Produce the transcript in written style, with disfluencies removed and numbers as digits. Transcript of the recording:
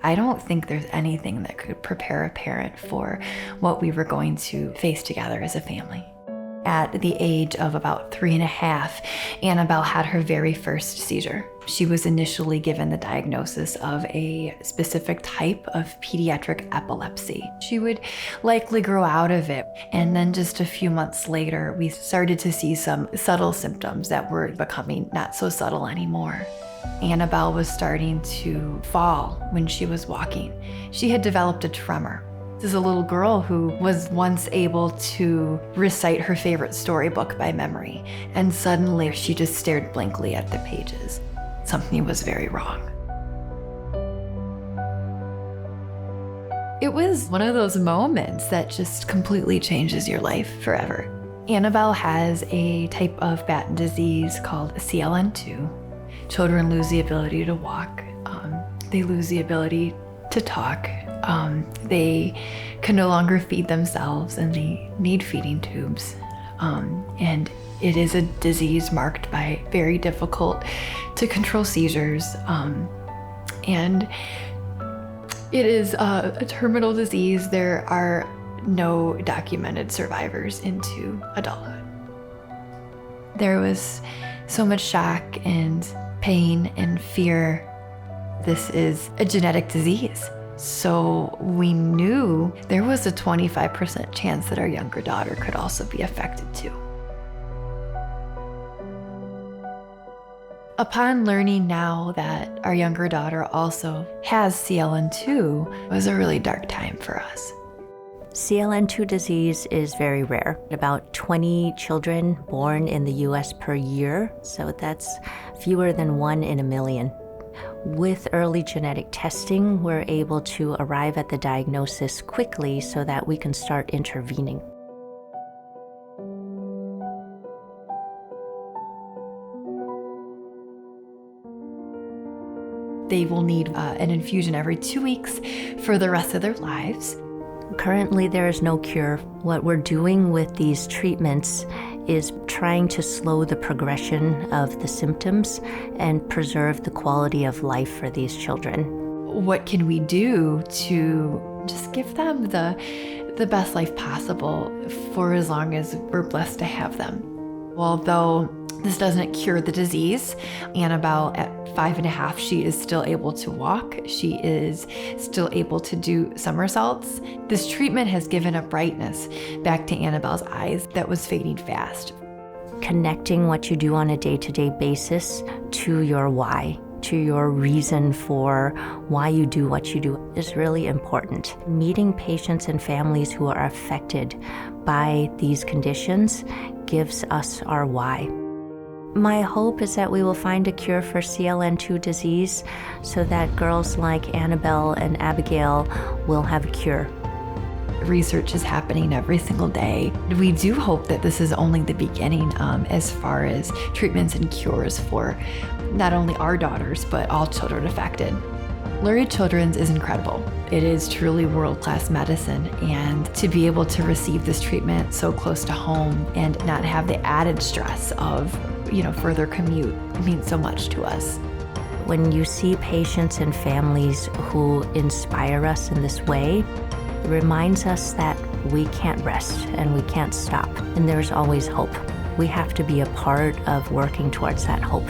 I don't think there's anything that could prepare a parent for what we were going to face together as a family. At the age of about 3.5, Annabelle had her very first seizure. She was initially given the diagnosis of a specific type of pediatric epilepsy. She would likely grow out of it. And then just a few months later, we started to see some subtle symptoms that were becoming not so subtle anymore. Annabelle was starting to fall when she was walking. She had developed a tremor. This is a little girl who was once able to recite her favorite storybook by memory, and suddenly she just stared blankly at the pages. Something was very wrong. It was one of those moments that just completely changes your life forever. Annabelle has a type of Batten disease called CLN2. Children lose the ability to walk. They lose the ability to talk. They can no longer feed themselves and they need feeding tubes. And it is a disease marked by very difficult to control seizures. And it is a terminal disease. There are no documented survivors into adulthood. There was so much shock and pain and fear. This is a genetic disease. So we knew there was a 25% chance that our younger daughter could also be affected too. Upon learning now that our younger daughter also has CLN2, it was a really dark time for us. CLN2 disease is very rare. About 20 children born in the US per year, so that's fewer than 1 in a million. With early genetic testing, we're able to arrive at the diagnosis quickly so that we can start intervening. They will need an infusion every 2 weeks for the rest of their lives. Currently, there is no cure. What we're doing with these treatments is trying to slow the progression of the symptoms and preserve the quality of life for these children. What can we do to just give them the best life possible for as long as we're blessed to have them? Although this doesn't cure the disease, Annabelle at 5.5, she is still able to walk. She is still able to do somersaults. This treatment has given a brightness back to Annabelle's eyes that was fading fast. Connecting what you do on a day-to-day basis to your why, to your reason for why you do what you do is really important. Meeting patients and families who are affected by these conditions gives us our why. My hope is that we will find a cure for CLN2 disease so that girls like Annabelle and Abigail will have a cure. Research is happening every single day. We do hope that this is only the beginning as far as treatments and cures for not only our daughters, but all children affected. Lurie Children's is incredible. It is truly world-class medicine, and to be able to receive this treatment so close to home and not have the added stress of, further commute means so much to us. When you see patients and families who inspire us in this way, it reminds us that we can't rest and we can't stop, and there's always hope. We have to be a part of working towards that hope.